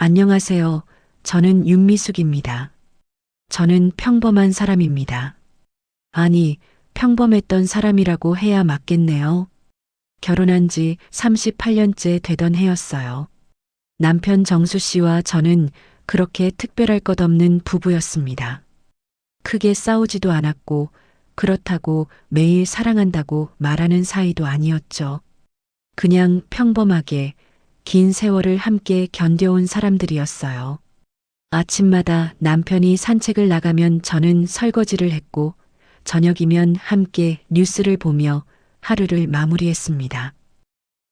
안녕하세요. 저는 윤미숙입니다. 저는 평범한 사람입니다. 아니, 평범했던 사람이라고 해야 맞겠네요. 결혼한 지 38년째 되던 해였어요. 남편 정수 씨와 저는 그렇게 특별할 것 없는 부부였습니다. 크게 싸우지도 않았고, 그렇다고 매일 사랑한다고 말하는 사이도 아니었죠. 그냥 평범하게 긴 세월을 함께 견뎌온 사람들이었어요. 아침마다 남편이 산책을 나가면 저는 설거지를 했고, 저녁이면 함께 뉴스를 보며 하루를 마무리했습니다.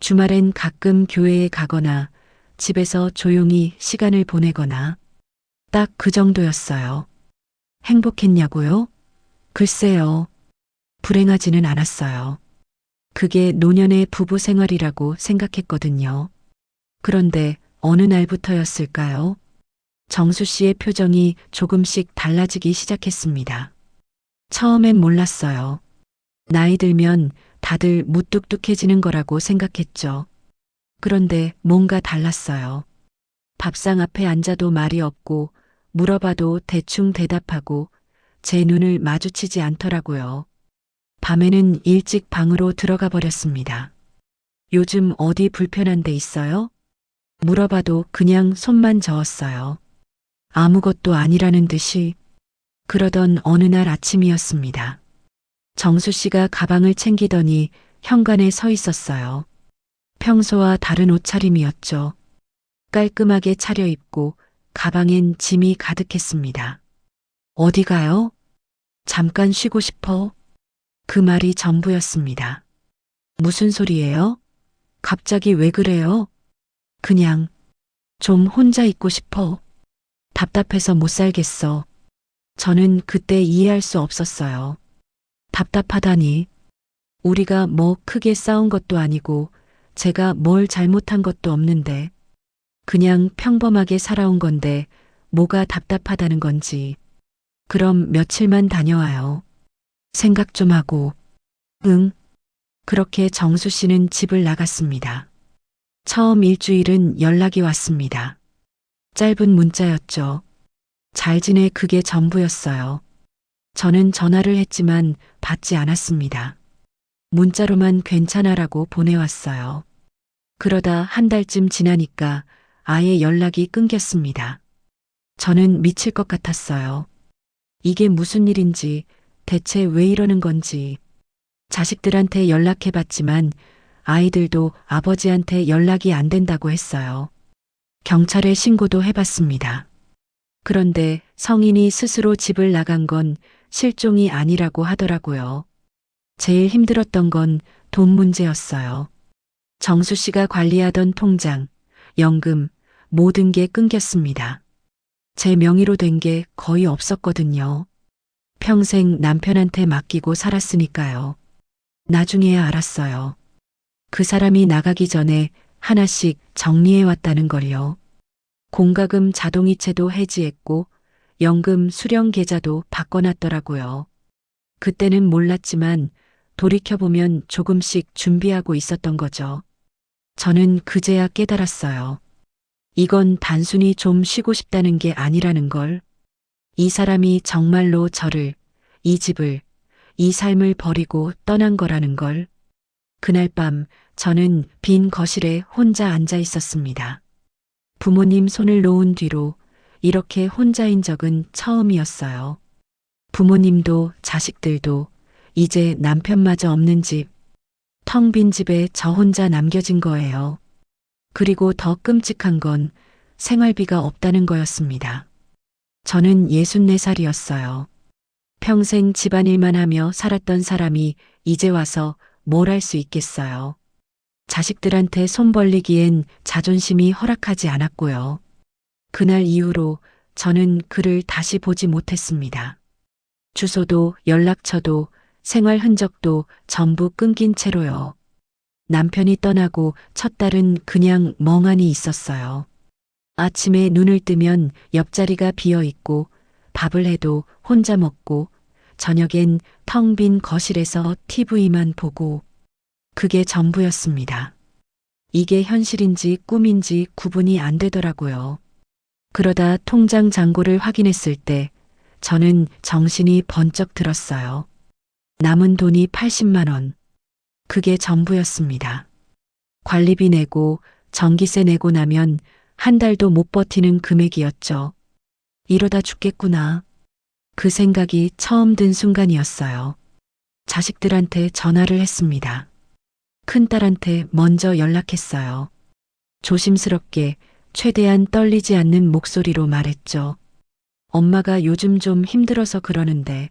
주말엔 가끔 교회에 가거나 집에서 조용히 시간을 보내거나 딱 그 정도였어요. 행복했냐고요? 글쎄요. 불행하지는 않았어요. 그게 노년의 부부 생활이라고 생각했거든요. 그런데 어느 날부터였을까요? 정수 씨의 표정이 조금씩 달라지기 시작했습니다. 처음엔 몰랐어요. 나이 들면 다들 무뚝뚝해지는 거라고 생각했죠. 그런데 뭔가 달랐어요. 밥상 앞에 앉아도 말이 없고 물어봐도 대충 대답하고 제 눈을 마주치지 않더라고요. 밤에는 일찍 방으로 들어가 버렸습니다. 요즘 어디 불편한 데 있어요? 물어봐도 그냥 손만 저었어요. 아무것도 아니라는 듯이. 그러던 어느 날 아침이었습니다. 정수 씨가 가방을 챙기더니 현관에 서 있었어요. 평소와 다른 옷차림이었죠. 깔끔하게 차려입고 가방엔 짐이 가득했습니다. 어디 가요? 잠깐 쉬고 싶어. 그 말이 전부였습니다. 무슨 소리예요? 갑자기 왜 그래요? 그냥 좀 혼자 있고 싶어. 답답해서 못 살겠어. 저는 그때 이해할 수 없었어요. 답답하다니. 우리가 뭐 크게 싸운 것도 아니고 제가 뭘 잘못한 것도 없는데 그냥 평범하게 살아온 건데 뭐가 답답하다는 건지. 그럼 며칠만 다녀와요. 생각 좀 하고. 응. 그렇게 정수 씨는 집을 나갔습니다. 처음 일주일은 연락이 왔습니다. 짧은 문자였죠. 잘 지내 그게 전부였어요. 저는 전화를 했지만 받지 않았습니다. 문자로만 괜찮아라고 보내왔어요. 그러다 한 달쯤 지나니까 아예 연락이 끊겼습니다. 저는 미칠 것 같았어요. 이게 무슨 일인지, 대체 왜 이러는 건지. 자식들한테 연락해봤지만 아이들도 아버지한테 연락이 안 된다고 했어요. 경찰에 신고도 해봤습니다. 그런데 성인이 스스로 집을 나간 건 실종이 아니라고 하더라고요. 제일 힘들었던 건 돈 문제였어요. 정수 씨가 관리하던 통장, 연금, 모든 게 끊겼습니다. 제 명의로 된 게 거의 없었거든요. 평생 남편한테 맡기고 살았으니까요. 나중에야 알았어요. 그 사람이 나가기 전에 하나씩 정리해 왔다는 걸요. 공과금 자동이체도 해지했고 연금 수령 계좌도 바꿔놨더라고요. 그때는 몰랐지만 돌이켜보면 조금씩 준비하고 있었던 거죠. 저는 그제야 깨달았어요. 이건 단순히 좀 쉬고 싶다는 게 아니라는 걸. 이 사람이 정말로 저를, 이 집을, 이 삶을 버리고 떠난 거라는 걸. 그날 밤 저는 빈 거실에 혼자 앉아 있었습니다. 부모님 손을 놓은 뒤로 이렇게 혼자인 적은 처음이었어요. 부모님도 자식들도 이제 남편마저 없는 집, 텅 빈 집에 저 혼자 남겨진 거예요. 그리고 더 끔찍한 건 생활비가 없다는 거였습니다. 저는 64살이었어요. 평생 집안일만 하며 살았던 사람이 이제 와서 뭘 할 수 있겠어요. 자식들한테 손 벌리기엔 자존심이 허락하지 않았고요. 그날 이후로 저는 그를 다시 보지 못했습니다. 주소도 연락처도 생활 흔적도 전부 끊긴 채로요. 남편이 떠나고 첫 달은 그냥 멍하니 있었어요. 아침에 눈을 뜨면 옆자리가 비어 있고 밥을 해도 혼자 먹고 저녁엔 텅 빈 거실에서 TV만 보고 그게 전부였습니다. 이게 현실인지 꿈인지 구분이 안 되더라고요. 그러다 통장 잔고를 확인했을 때 저는 정신이 번쩍 들었어요. 남은 돈이 80만 원. 그게 전부였습니다. 관리비 내고 전기세 내고 나면 한 달도 못 버티는 금액이었죠. 이러다 죽겠구나. 그 생각이 처음 든 순간이었어요. 자식들한테 전화를 했습니다. 큰딸한테 먼저 연락했어요. 조심스럽게 최대한 떨리지 않는 목소리로 말했죠. 엄마가 요즘 좀 힘들어서 그러는데,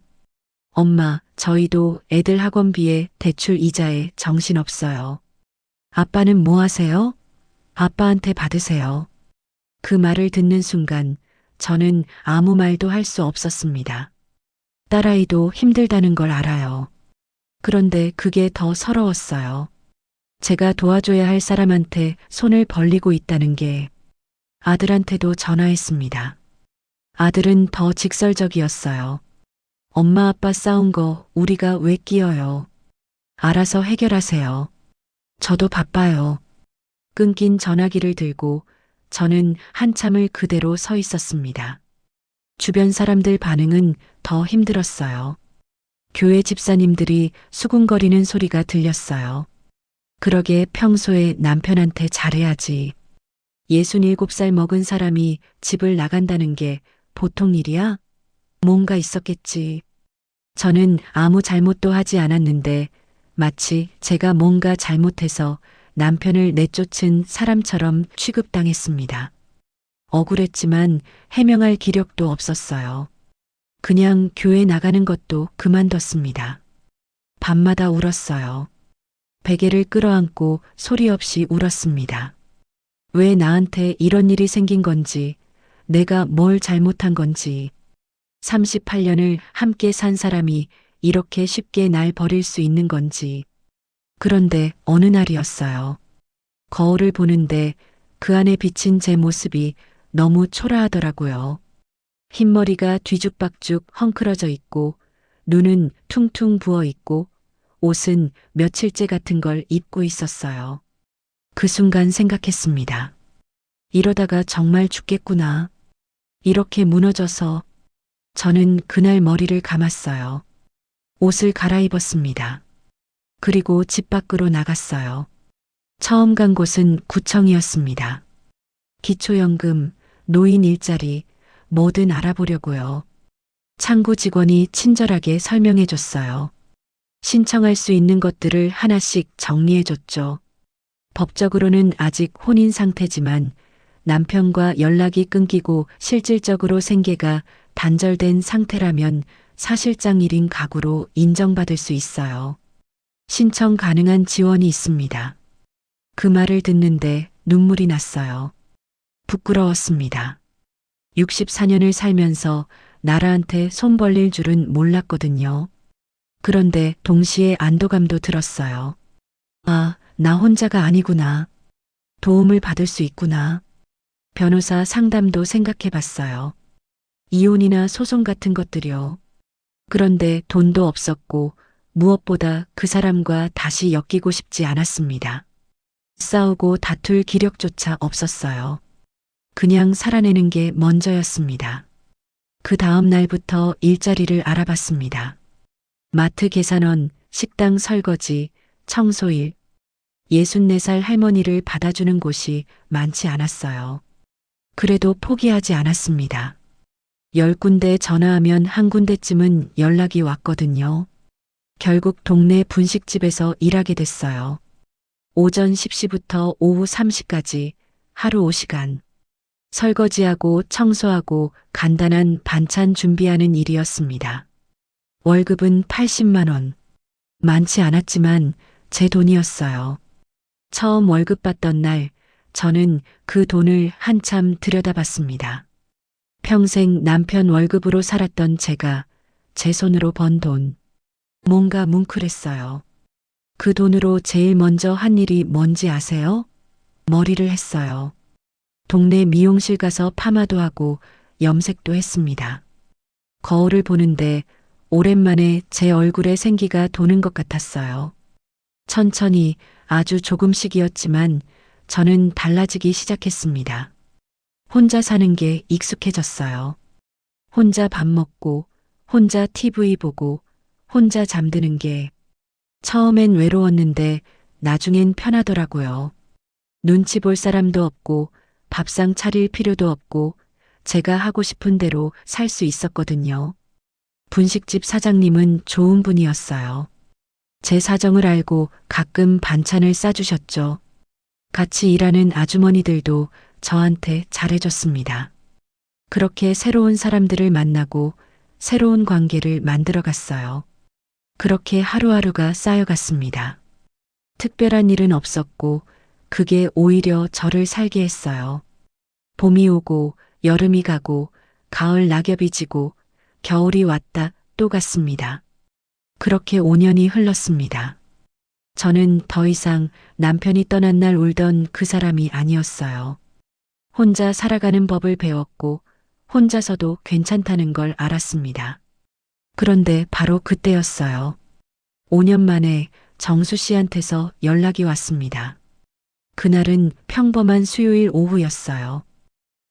엄마, 저희도 애들 학원비에 대출 이자에 정신없어요. 아빠는 뭐 하세요? 아빠한테 받으세요. 그 말을 듣는 순간 저는 아무 말도 할 수 없었습니다. 딸아이도 힘들다는 걸 알아요. 그런데 그게 더 서러웠어요. 제가 도와줘야 할 사람한테 손을 벌리고 있다는 게. 아들한테도 전화했습니다. 아들은 더 직설적이었어요. 엄마 아빠 싸운 거 우리가 왜 끼어요? 알아서 해결하세요. 저도 바빠요. 끊긴 전화기를 들고 저는 한참을 그대로 서 있었습니다. 주변 사람들 반응은 더 힘들었어요. 교회 집사님들이 수군거리는 소리가 들렸어요. 그러게 평소에 남편한테 잘해야지. 67살 먹은 사람이 집을 나간다는 게 보통 일이야? 뭔가 있었겠지. 저는 아무 잘못도 하지 않았는데 마치 제가 뭔가 잘못해서 남편을 내쫓은 사람처럼 취급당했습니다. 억울했지만 해명할 기력도 없었어요. 그냥 교회 나가는 것도 그만뒀습니다. 밤마다 울었어요. 베개를 끌어안고 소리 없이 울었습니다. 왜 나한테 이런 일이 생긴 건지, 내가 뭘 잘못한 건지, 38년을 함께 산 사람이 이렇게 쉽게 날 버릴 수 있는 건지. 그런데 어느 날이었어요. 거울을 보는데 그 안에 비친 제 모습이 너무 초라하더라고요. 흰머리가 뒤죽박죽 헝클어져 있고, 눈은 퉁퉁 부어 있고, 옷은 며칠째 같은 걸 입고 있었어요. 그 순간 생각했습니다. 이러다가 정말 죽겠구나. 이렇게 무너져서. 저는 그날 머리를 감았어요. 옷을 갈아입었습니다. 그리고 집 밖으로 나갔어요. 처음 간 곳은 구청이었습니다. 기초연금, 노인 일자리, 뭐든 알아보려고요. 창구 직원이 친절하게 설명해 줬어요. 신청할 수 있는 것들을 하나씩 정리해 줬죠. 법적으로는 아직 혼인 상태지만 남편과 연락이 끊기고 실질적으로 생계가 단절된 상태라면 사실상 1인 가구로 인정받을 수 있어요. 신청 가능한 지원이 있습니다. 그 말을 듣는데 눈물이 났어요. 부끄러웠습니다. 64년을 살면서 나라한테 손 벌릴 줄은 몰랐거든요. 그런데 동시에 안도감도 들었어요. 아, 나 혼자가 아니구나. 도움을 받을 수 있구나. 변호사 상담도 생각해 봤어요. 이혼이나 소송 같은 것들이요. 그런데 돈도 없었고 무엇보다 그 사람과 다시 엮이고 싶지 않았습니다. 싸우고 다툴 기력조차 없었어요. 그냥 살아내는 게 먼저였습니다. 그 다음 날부터 일자리를 알아봤습니다. 마트 계산원, 식당 설거지, 청소일, 64살 할머니를 받아주는 곳이 많지 않았어요. 그래도 포기하지 않았습니다. 10군데 전화하면 한 군데쯤은 연락이 왔거든요. 결국 동네 분식집에서 일하게 됐어요. 오전 10시부터 오후 3시까지 하루 5시간. 설거지하고 청소하고 간단한 반찬 준비하는 일이었습니다. 월급은 80만 원. 많지 않았지만 제 돈이었어요. 처음 월급 받던 날 저는 그 돈을 한참 들여다봤습니다. 평생 남편 월급으로 살았던 제가 제 손으로 번 돈. 뭔가 뭉클했어요. 그 돈으로 제일 먼저 한 일이 뭔지 아세요? 머리를 했어요. 동네 미용실 가서 파마도 하고 염색도 했습니다. 거울을 보는데 오랜만에 제 얼굴에 생기가 도는 것 같았어요. 천천히 아주 조금씩이었지만 저는 달라지기 시작했습니다. 혼자 사는 게 익숙해졌어요. 혼자 밥 먹고, 혼자 TV 보고, 혼자 잠드는 게 처음엔 외로웠는데 나중엔 편하더라고요. 눈치 볼 사람도 없고, 밥상 차릴 필요도 없고, 제가 하고 싶은 대로 살 수 있었거든요. 분식집 사장님은 좋은 분이었어요. 제 사정을 알고 가끔 반찬을 싸주셨죠. 같이 일하는 아주머니들도 저한테 잘해줬습니다. 그렇게 새로운 사람들을 만나고 새로운 관계를 만들어 갔어요. 그렇게 하루하루가 쌓여갔습니다. 특별한 일은 없었고 그게 오히려 저를 살게 했어요. 봄이 오고 여름이 가고 가을 낙엽이 지고 겨울이 왔다 또 갔습니다. 그렇게 5년이 흘렀습니다. 저는 더 이상 남편이 떠난 날 울던 그 사람이 아니었어요. 혼자 살아가는 법을 배웠고 혼자서도 괜찮다는 걸 알았습니다. 그런데 바로 그때였어요. 5년 만에 정수 씨한테서 연락이 왔습니다. 그날은 평범한 수요일 오후였어요.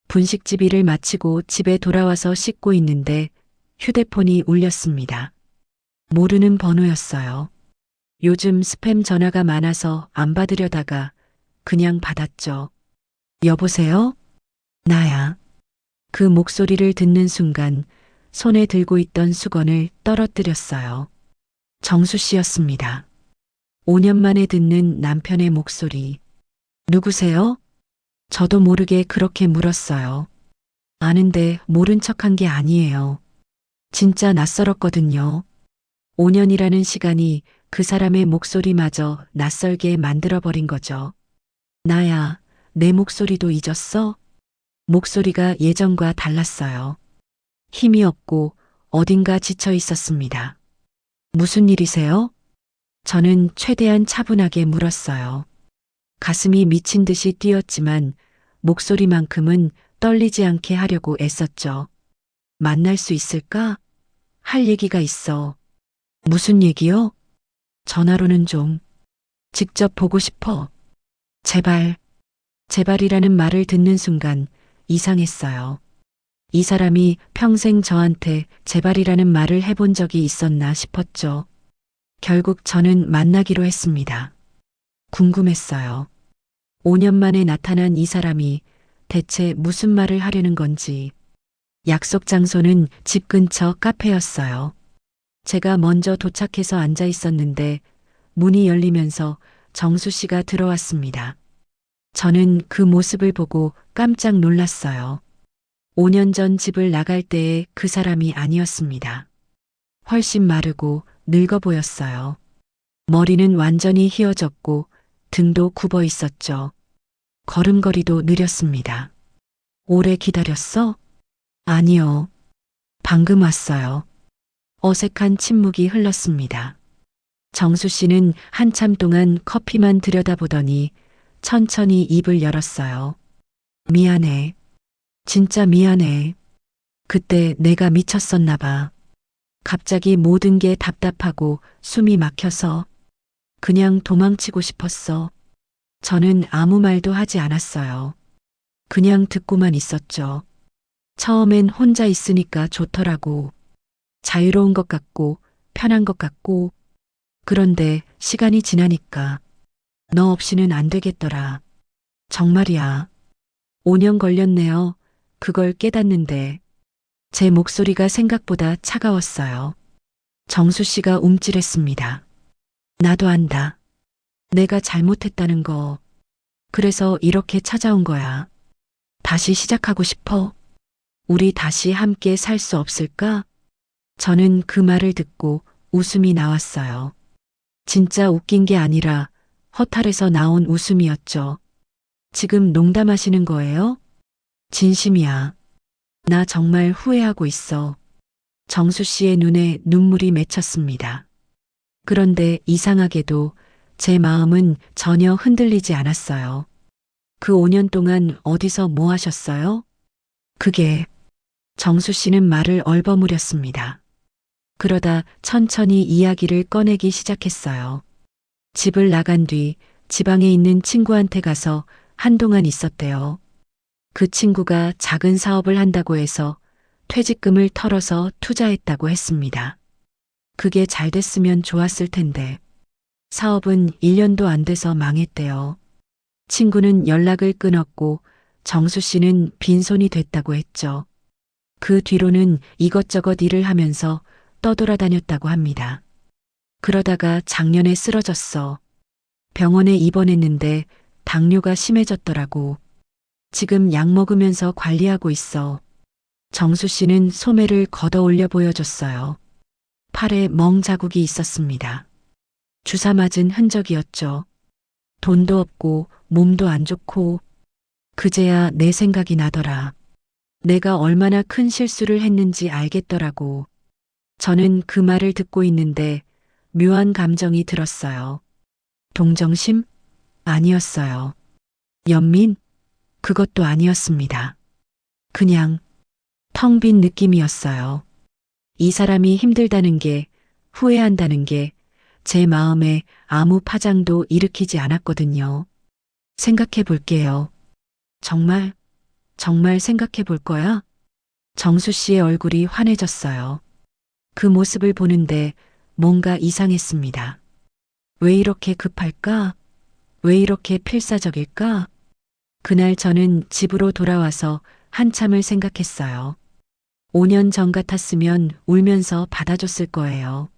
분식집 일을 마치고 집에 돌아와서 씻고 있는데 휴대폰이 울렸습니다. 모르는 번호였어요. 요즘 스팸 전화가 많아서 안 받으려다가 그냥 받았죠. 여보세요? 나야. 그 목소리를 듣는 순간 손에 들고 있던 수건을 떨어뜨렸어요. 정수 씨였습니다. 5년 만에 듣는 남편의 목소리. 누구세요? 저도 모르게 그렇게 물었어요. 아는데 모른 척한 게 아니에요. 진짜 낯설었거든요. 5년이라는 시간이 그 사람의 목소리마저 낯설게 만들어버린 거죠. 나야, 내 목소리도 잊었어? 목소리가 예전과 달랐어요. 힘이 없고 어딘가 지쳐 있었습니다. 무슨 일이세요? 저는 최대한 차분하게 물었어요. 가슴이 미친 듯이 뛰었지만 목소리만큼은 떨리지 않게 하려고 애썼죠. 만날 수 있을까? 할 얘기가 있어. 무슨 얘기요? 전화로는 좀. 직접 보고 싶어. 제발. 제발이라는 말을 듣는 순간 이상했어요. 이 사람이 평생 저한테 제발이라는 말을 해본 적이 있었나 싶었죠. 결국 저는 만나기로 했습니다. 궁금했어요. 5년 만에 나타난 이 사람이 대체 무슨 말을 하려는 건지. 약속 장소는 집 근처 카페였어요. 제가 먼저 도착해서 앉아 있었는데 문이 열리면서 정수 씨가 들어왔습니다. 저는 그 모습을 보고 깜짝 놀랐어요. 5년 전 집을 나갈 때의 그 사람이 아니었습니다. 훨씬 마르고 늙어 보였어요. 머리는 완전히 휘어졌고 등도 굽어 있었죠. 걸음걸이도 느렸습니다. 오래 기다렸어? 아니요. 방금 왔어요. 어색한 침묵이 흘렀습니다. 정수 씨는 한참 동안 커피만 들여다보더니 천천히 입을 열었어요. 미안해. 진짜 미안해. 그때 내가 미쳤었나 봐. 갑자기 모든 게 답답하고 숨이 막혀서 그냥 도망치고 싶었어. 저는 아무 말도 하지 않았어요. 그냥 듣고만 있었죠. 처음엔 혼자 있으니까 좋더라고. 자유로운 것 같고 편한 것 같고. 그런데 시간이 지나니까 너 없이는 안 되겠더라. 정말이야. 5년 걸렸네요. 그걸 깨닫는데 제 목소리가 생각보다 차가웠어요. 정수 씨가 움찔했습니다. 나도 안다. 내가 잘못했다는 거. 그래서 이렇게 찾아온 거야. 다시 시작하고 싶어. 우리 다시 함께 살 수 없을까? 저는 그 말을 듣고 웃음이 나왔어요. 진짜 웃긴 게 아니라 허탈해서 나온 웃음이었죠. 지금 농담하시는 거예요? 진심이야. 나 정말 후회하고 있어. 정수 씨의 눈에 눈물이 맺혔습니다. 그런데 이상하게도 제 마음은 전혀 흔들리지 않았어요. 그 5년 동안 어디서 뭐 하셨어요? 그게 정수 씨는 말을 얼버무렸습니다. 그러다 천천히 이야기를 꺼내기 시작했어요. 집을 나간 뒤 지방에 있는 친구한테 가서 한동안 있었대요. 그 친구가 작은 사업을 한다고 해서 퇴직금을 털어서 투자했다고 했습니다. 그게 잘 됐으면 좋았을 텐데. 사업은 1년도 안 돼서 망했대요. 친구는 연락을 끊었고 정수 씨는 빈손이 됐다고 했죠. 그 뒤로는 이것저것 일을 하면서 떠돌아다녔다고 합니다. 그러다가 작년에 쓰러졌어. 병원에 입원했는데 당뇨가 심해졌더라고. 지금 약 먹으면서 관리하고 있어. 정수 씨는 소매를 걷어 올려 보여줬어요. 팔에 멍 자국이 있었습니다. 주사 맞은 흔적이었죠. 돈도 없고 몸도 안 좋고 그제야 내 생각이 나더라. 내가 얼마나 큰 실수를 했는지 알겠더라고. 저는 그 말을 듣고 있는데 묘한 감정이 들었어요. 동정심? 아니었어요. 연민? 그것도 아니었습니다. 그냥 텅 빈 느낌이었어요. 이 사람이 힘들다는 게, 후회한다는 게 제 마음에 아무 파장도 일으키지 않았거든요. 생각해 볼게요. 정말 생각해 볼 거야? 정수 씨의 얼굴이 환해졌어요. 그 모습을 보는데 뭔가 이상했습니다. 왜 이렇게 급할까? 왜 이렇게 필사적일까? 그날 저는 집으로 돌아와서 한참을 생각했어요. 5년 전 같았으면 울면서 받아줬을 거예요.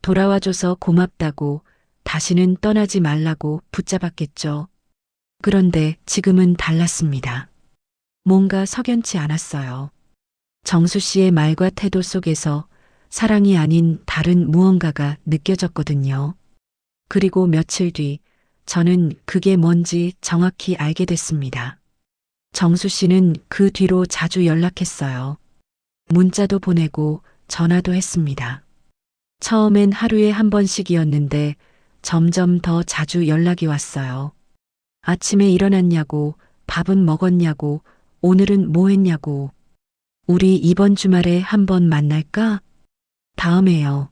돌아와줘서 고맙다고, 다시는 떠나지 말라고 붙잡았겠죠. 그런데 지금은 달랐습니다. 뭔가 석연치 않았어요. 정수 씨의 말과 태도 속에서 사랑이 아닌 다른 무언가가 느껴졌거든요. 그리고 며칠 뒤 저는 그게 뭔지 정확히 알게 됐습니다. 정수 씨는 그 뒤로 자주 연락했어요. 문자도 보내고 전화도 했습니다. 처음엔 하루에 한 번씩이었는데 점점 더 자주 연락이 왔어요. 아침에 일어났냐고, 밥은 먹었냐고, 오늘은 뭐 했냐고. 우리 이번 주말에 한번 만날까? 다음에요.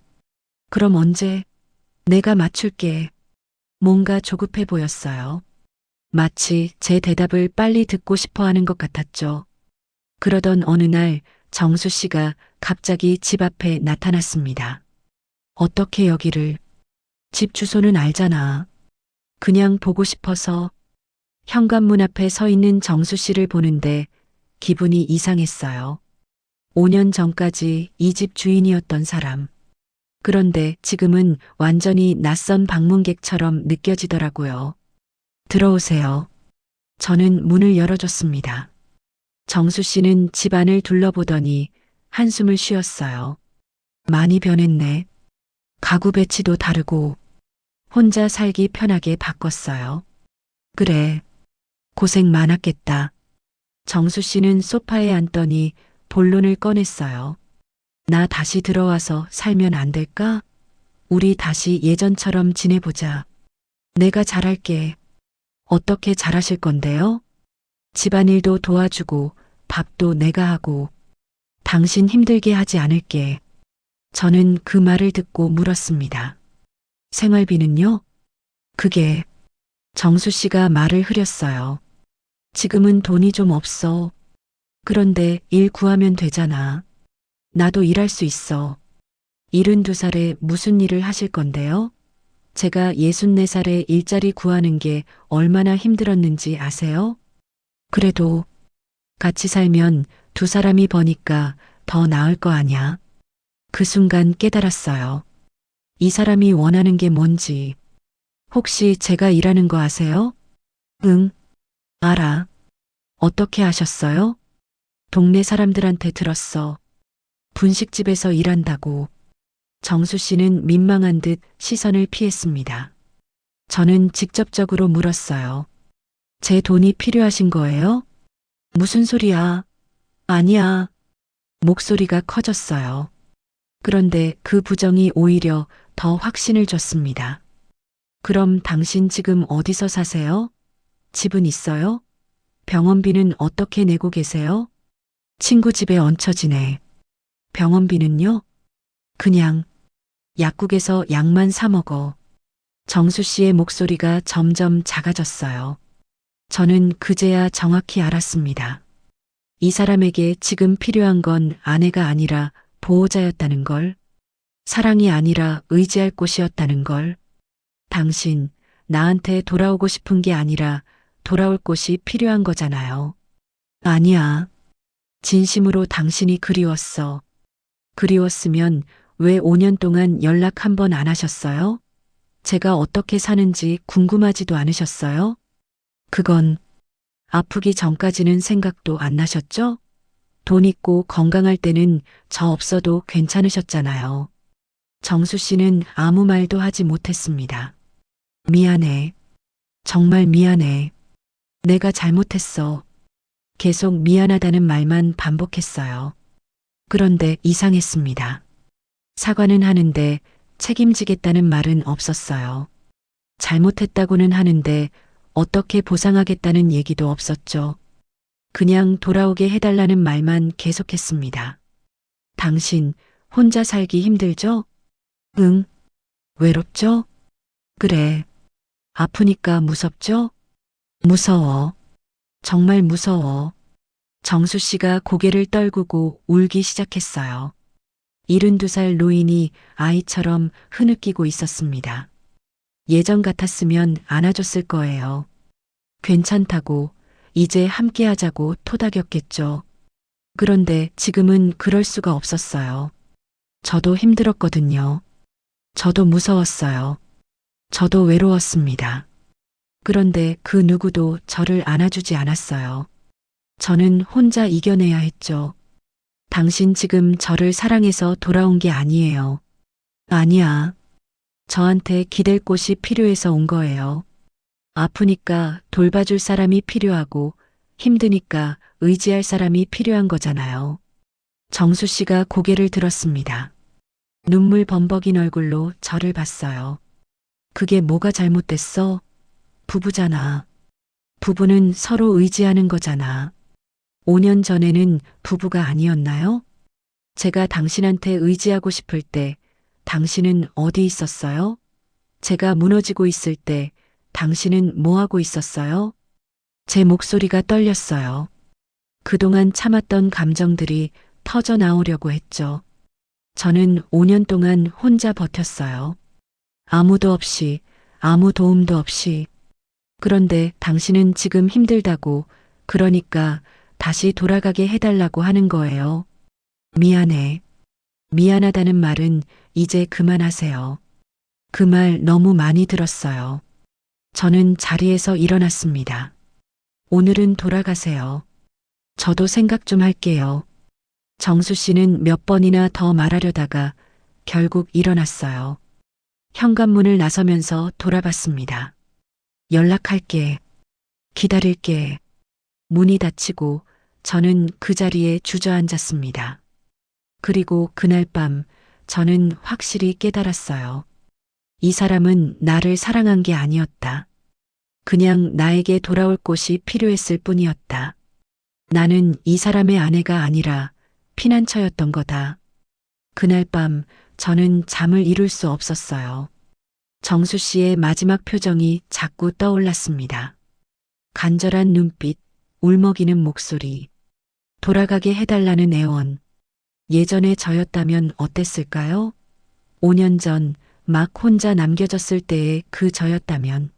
그럼 언제? 내가 맞출게. 뭔가 조급해 보였어요. 마치 제 대답을 빨리 듣고 싶어 하는 것 같았죠. 그러던 어느 날 정수 씨가 갑자기 집 앞에 나타났습니다. 어떻게 여기를? 집 주소는 알잖아. 그냥 보고 싶어서. 현관문 앞에 서 있는 정수 씨를 보는데 기분이 이상했어요. 5년 전까지 이 집 주인이었던 사람. 그런데 지금은 완전히 낯선 방문객처럼 느껴지더라고요. 들어오세요. 저는 문을 열어줬습니다. 정수 씨는 집안을 둘러보더니 한숨을 쉬었어요. 많이 변했네. 가구 배치도 다르고 혼자 살기 편하게 바꿨어요. 그래. 고생 많았겠다. 정수 씨는 소파에 앉더니 본론을 꺼냈어요. 나 다시 들어와서 살면 안 될까? 우리 다시 예전처럼 지내보자. 내가 잘할게. 어떻게 잘하실 건데요? 집안일도 도와주고 밥도 내가 하고 당신 힘들게 하지 않을게. 저는 그 말을 듣고 물었습니다. 생활비는요? 그게 정수 씨가 말을 흐렸어요. 지금은 돈이 좀 없어. 그런데 일 구하면 되잖아. 나도 일할 수 있어. 72살에 무슨 일을 하실 건데요? 제가 64살에 일자리 구하는 게 얼마나 힘들었는지 아세요? 그래도 같이 살면 두 사람이 버니까 더 나을 거 아냐. 그 순간 깨달았어요. 이 사람이 원하는 게 뭔지. 혹시 제가 일하는 거 아세요? 응, 알아. 어떻게 아셨어요? 동네 사람들한테 들었어. 분식집에서 일한다고. 정수 씨는 민망한 듯 시선을 피했습니다. 저는 직접적으로 물었어요. 제 돈이 필요하신 거예요? 무슨 소리야? 아니야. 목소리가 커졌어요. 그런데 그 부정이 오히려 더 확신을 줬습니다. 그럼 당신 지금 어디서 사세요? 집은 있어요? 병원비는 어떻게 내고 계세요? 친구 집에 얹혀 지내. 병원비는요? 그냥 약국에서 약만 사 먹어. 정수 씨의 목소리가 점점 작아졌어요. 저는 그제야 정확히 알았습니다. 이 사람에게 지금 필요한 건 아내가 아니라 보호자였다는 걸, 사랑이 아니라 의지할 곳이었다는 걸, 당신, 나한테 돌아오고 싶은 게 아니라 돌아올 곳이 필요한 거잖아요. 아니야. 진심으로 당신이 그리웠어. 그리웠으면 왜 5년 동안 연락 한 번 안 하셨어요? 제가 어떻게 사는지 궁금하지도 않으셨어요? 그건 아프기 전까지는 생각도 안 나셨죠? 돈 있고 건강할 때는 저 없어도 괜찮으셨잖아요. 정수 씨는 아무 말도 하지 못했습니다. 미안해. 정말 미안해. 내가 잘못했어. 계속 미안하다는 말만 반복했어요. 그런데 이상했습니다. 사과는 하는데 책임지겠다는 말은 없었어요. 잘못했다고는 하는데 어떻게 보상하겠다는 얘기도 없었죠. 그냥 돌아오게 해달라는 말만 계속했습니다. 당신 혼자 살기 힘들죠? 응. 외롭죠? 그래. 아프니까 무섭죠? 무서워. 정말 무서워. 정수 씨가 고개를 떨구고 울기 시작했어요. 72살 노인이 아이처럼 흐느끼고 있었습니다. 예전 같았으면 안아줬을 거예요. 괜찮다고, 이제 함께 하자고 토닥였겠죠. 그런데 지금은 그럴 수가 없었어요. 저도 힘들었거든요. 저도 무서웠어요. 저도 외로웠습니다. 그런데 그 누구도 저를 안아주지 않았어요. 저는 혼자 이겨내야 했죠. 당신 지금 저를 사랑해서 돌아온 게 아니에요. 아니야. 저한테 기댈 곳이 필요해서 온 거예요. 아프니까 돌봐줄 사람이 필요하고 힘드니까 의지할 사람이 필요한 거잖아요. 정수 씨가 고개를 들었습니다. 눈물 범벅인 얼굴로 저를 봤어요. 그게 뭐가 잘못됐어? 부부잖아. 부부는 서로 의지하는 거잖아. 5년 전에는 부부가 아니었나요? 제가 당신한테 의지하고 싶을 때 당신은 어디 있었어요? 제가 무너지고 있을 때 당신은 뭐 하고 있었어요? 제 목소리가 떨렸어요. 그동안 참았던 감정들이 터져 나오려고 했죠. 저는 5년 동안 혼자 버텼어요. 아무도 없이, 아무 도움도 없이. 그런데 당신은 지금 힘들다고, 그러니까 다시 돌아가게 해달라고 하는 거예요. 미안해. 미안하다는 말은 이제 그만하세요. 그 말 너무 많이 들었어요. 저는 자리에서 일어났습니다. 오늘은 돌아가세요. 저도 생각 좀 할게요. 정수 씨는 몇 번이나 더 말하려다가 결국 일어났어요. 현관문을 나서면서 돌아봤습니다. 연락할게. 기다릴게. 문이 닫히고 저는 그 자리에 주저앉았습니다. 그리고 그날 밤 저는 확실히 깨달았어요. 이 사람은 나를 사랑한 게 아니었다. 그냥 나에게 돌아올 곳이 필요했을 뿐이었다. 나는 이 사람의 아내가 아니라 피난처였던 거다. 그날 밤 저는 잠을 이룰 수 없었어요. 정수 씨의 마지막 표정이 자꾸 떠올랐습니다. 간절한 눈빛, 울먹이는 목소리, 돌아가게 해달라는 애원. 예전에 저였다면 어땠을까요? 5년 전 막 혼자 남겨졌을 때의 그 저였다면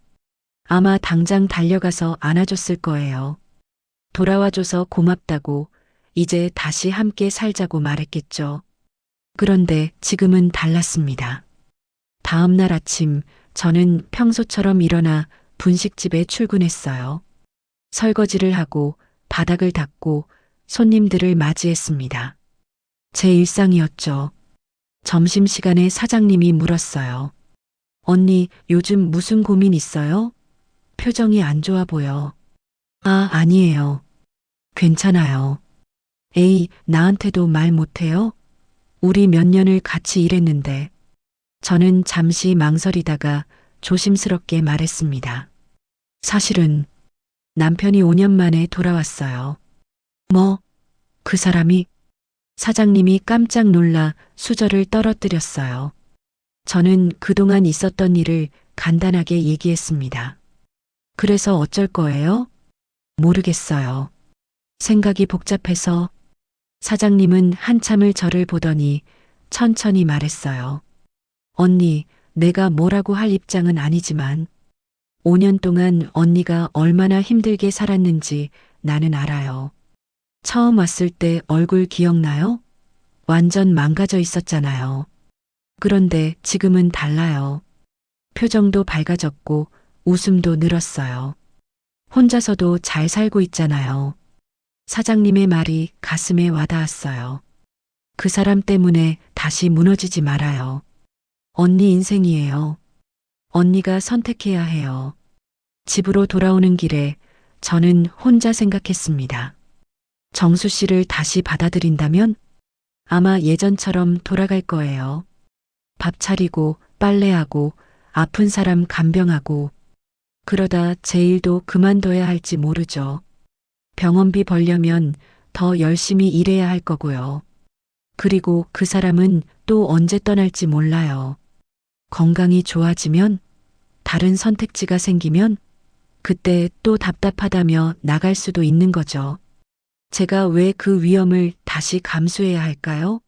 아마 당장 달려가서 안아줬을 거예요. 돌아와줘서 고맙다고, 이제 다시 함께 살자고 말했겠죠. 그런데 지금은 달랐습니다. 다음 날 아침 저는 평소처럼 일어나 분식집에 출근했어요. 설거지를 하고 바닥을 닦고 손님들을 맞이했습니다. 제 일상이었죠. 점심시간에 사장님이 물었어요. 언니, 요즘 무슨 고민 있어요? 표정이 안 좋아 보여. 아, 아니에요. 괜찮아요. 에이, 나한테도 말 못해요? 우리 몇 년을 같이 일했는데. 저는 잠시 망설이다가 조심스럽게 말했습니다. 사실은 남편이 5년 만에 돌아왔어요. 뭐? 그 사람이? 사장님이 깜짝 놀라 수저를 떨어뜨렸어요. 저는 그동안 있었던 일을 간단하게 얘기했습니다. 그래서 어쩔 거예요? 모르겠어요. 생각이 복잡해서. 사장님은 한참을 저를 보더니 천천히 말했어요. 언니, 내가 뭐라고 할 입장은 아니지만 5년 동안 언니가 얼마나 힘들게 살았는지 나는 알아요. 처음 왔을 때 얼굴 기억나요? 완전 망가져 있었잖아요. 그런데 지금은 달라요. 표정도 밝아졌고 웃음도 늘었어요. 혼자서도 잘 살고 있잖아요. 사장님의 말이 가슴에 와닿았어요. 그 사람 때문에 다시 무너지지 말아요. 언니 인생이에요. 언니가 선택해야 해요. 집으로 돌아오는 길에 저는 혼자 생각했습니다. 정수 씨를 다시 받아들인다면 아마 예전처럼 돌아갈 거예요. 밥 차리고 빨래하고 아픈 사람 간병하고 그러다 제 일도 그만둬야 할지 모르죠. 병원비 벌려면 더 열심히 일해야 할 거고요. 그리고 그 사람은 또 언제 떠날지 몰라요. 건강이 좋아지면 다른 선택지가 생기면 그때 또 답답하다며 나갈 수도 있는 거죠. 제가 왜 그 위험을 다시 감수해야 할까요?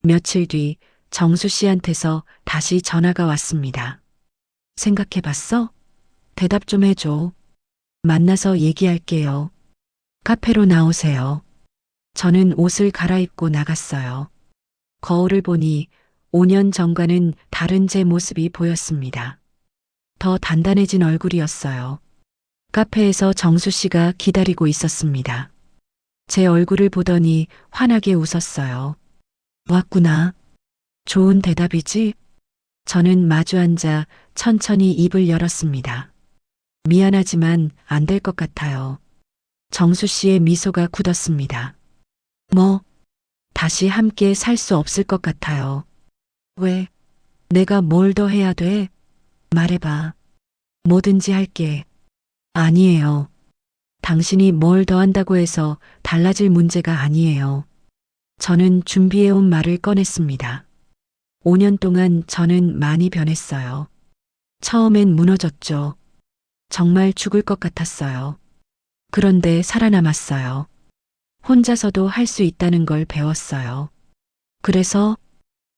며칠 뒤 정수 씨한테서 다시 전화가 왔습니다. 생각해 봤어? 대답 좀 해줘. 만나서 얘기할게요. 카페로 나오세요. 저는 옷을 갈아입고 나갔어요. 거울을 보니 5년 전과는 다른 제 모습이 보였습니다. 더 단단해진 얼굴이었어요. 카페에서 정수 씨가 기다리고 있었습니다. 제 얼굴을 보더니 환하게 웃었어요. 왔구나. 좋은 대답이지? 저는 마주 앉아 천천히 입을 열었습니다. 미안하지만 안 될 것 같아요. 정수 씨의 미소가 굳었습니다. 뭐, 다시 함께 살 수 없을 것 같아요. 왜? 내가 뭘 더 해야 돼? 말해봐. 뭐든지 할게. 아니에요. 당신이 뭘 더 한다고 해서 달라질 문제가 아니에요. 저는 준비해온 말을 꺼냈습니다. 5년 동안 저는 많이 변했어요. 처음엔 무너졌죠. 정말 죽을 것 같았어요. 그런데 살아남았어요. 혼자서도 할 수 있다는 걸 배웠어요. 그래서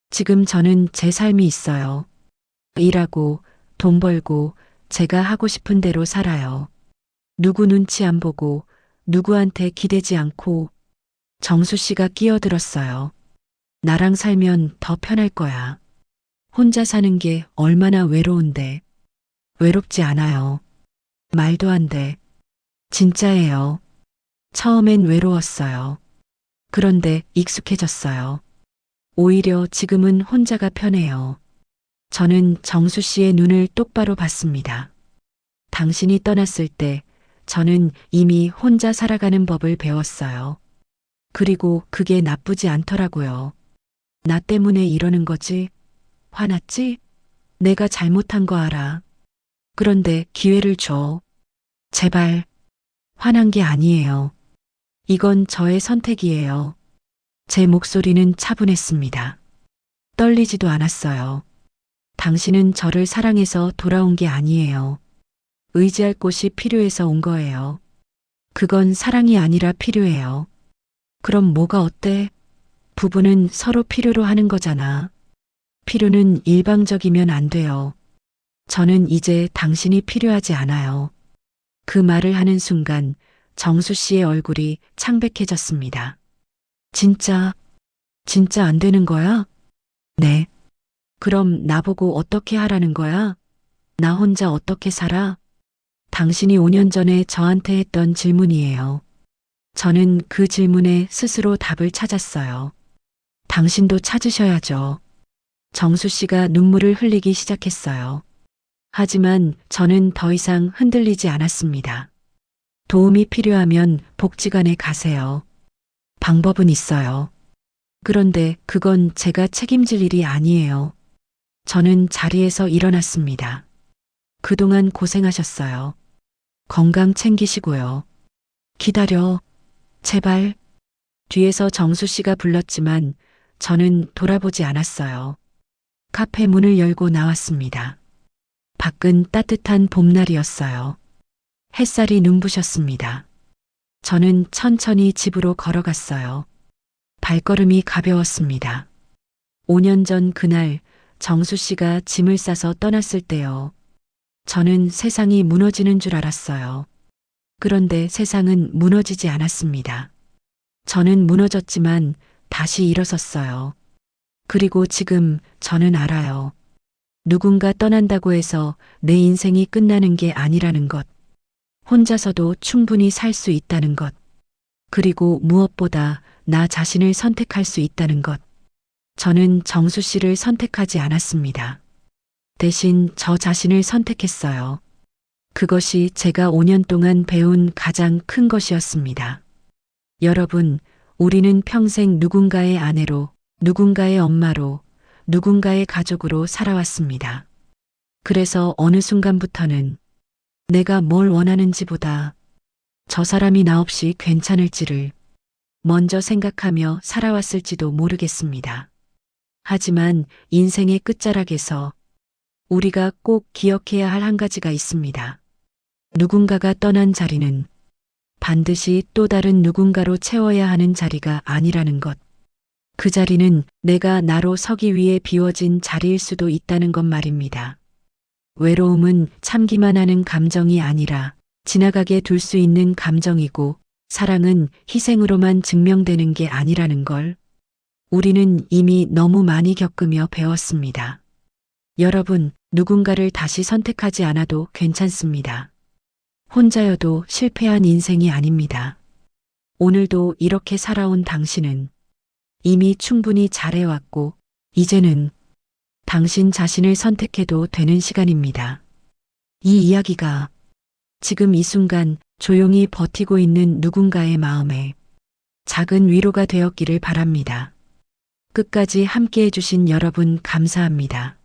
지금 저는 제 삶이 있어요. 일하고 돈 벌고 제가 하고 싶은 대로 살아요. 누구 눈치 안 보고 누구한테 기대지 않고. 정수 씨가 끼어들었어요. 나랑 살면 더 편할 거야. 혼자 사는 게 얼마나 외로운데. 외롭지 않아요. 말도 안 돼. 진짜예요. 처음엔 외로웠어요. 그런데 익숙해졌어요. 오히려 지금은 혼자가 편해요. 저는 정수 씨의 눈을 똑바로 봤습니다. 당신이 떠났을 때 저는 이미 혼자 살아가는 법을 배웠어요. 그리고 그게 나쁘지 않더라고요. 나 때문에 이러는 거지? 화났지? 내가 잘못한 거 알아. 그런데 기회를 줘. 제발. 화난 게 아니에요. 이건 저의 선택이에요. 제 목소리는 차분했습니다. 떨리지도 않았어요. 당신은 저를 사랑해서 돌아온 게 아니에요. 의지할 곳이 필요해서 온 거예요. 그건 사랑이 아니라 필요해요. 그럼 뭐가 어때? 부부는 서로 필요로 하는 거잖아. 필요는 일방적이면 안 돼요. 저는 이제 당신이 필요하지 않아요. 그 말을 하는 순간 정수 씨의 얼굴이 창백해졌습니다. 진짜 안 되는 거야? 네. 그럼 나보고 어떻게 하라는 거야? 나 혼자 어떻게 살아? 당신이 5년 전에 저한테 했던 질문이에요. 저는 그 질문에 스스로 답을 찾았어요. 당신도 찾으셔야죠. 정수 씨가 눈물을 흘리기 시작했어요. 하지만 저는 더 이상 흔들리지 않았습니다. 도움이 필요하면 복지관에 가세요. 방법은 있어요. 그런데 그건 제가 책임질 일이 아니에요. 저는 자리에서 일어났습니다. 그동안 고생하셨어요. 건강 챙기시고요. 기다려. 제발. 뒤에서 정수 씨가 불렀지만 저는 돌아보지 않았어요. 카페 문을 열고 나왔습니다. 밖은 따뜻한 봄날이었어요. 햇살이 눈부셨습니다. 저는 천천히 집으로 걸어갔어요. 발걸음이 가벼웠습니다. 5년 전 그날 정수 씨가 짐을 싸서 떠났을 때요. 저는 세상이 무너지는 줄 알았어요. 그런데 세상은 무너지지 않았습니다. 저는 무너졌지만 다시 일어섰어요. 그리고 지금 저는 알아요. 누군가 떠난다고 해서 내 인생이 끝나는 게 아니라는 것. 혼자서도 충분히 살 수 있다는 것. 그리고 무엇보다 나 자신을 선택할 수 있다는 것. 저는 정수 씨를 선택하지 않았습니다. 대신 저 자신을 선택했어요. 그것이 제가 5년 동안 배운 가장 큰 것이었습니다. 여러분, 우리는 평생 누군가의 아내로, 누군가의 엄마로, 누군가의 가족으로 살아왔습니다. 그래서 어느 순간부터는 내가 뭘 원하는지보다 저 사람이 나 없이 괜찮을지를 먼저 생각하며 살아왔을지도 모르겠습니다. 하지만 인생의 끝자락에서 우리가 꼭 기억해야 할 한 가지가 있습니다. 누군가가 떠난 자리는 반드시 또 다른 누군가로 채워야 하는 자리가 아니라는 것. 그 자리는 내가 나로 서기 위해 비워진 자리일 수도 있다는 것 말입니다. 외로움은 참기만 하는 감정이 아니라 지나가게 둘 수 있는 감정이고, 사랑은 희생으로만 증명되는 게 아니라는 걸 우리는 이미 너무 많이 겪으며 배웠습니다. 여러분, 누군가를 다시 선택하지 않아도 괜찮습니다. 혼자여도 실패한 인생이 아닙니다. 오늘도 이렇게 살아온 당신은 이미 충분히 잘해왔고, 이제는 당신 자신을 선택해도 되는 시간입니다. 이 이야기가 지금 이 순간 조용히 버티고 있는 누군가의 마음에 작은 위로가 되었기를 바랍니다. 끝까지 함께 해주신 여러분 감사합니다.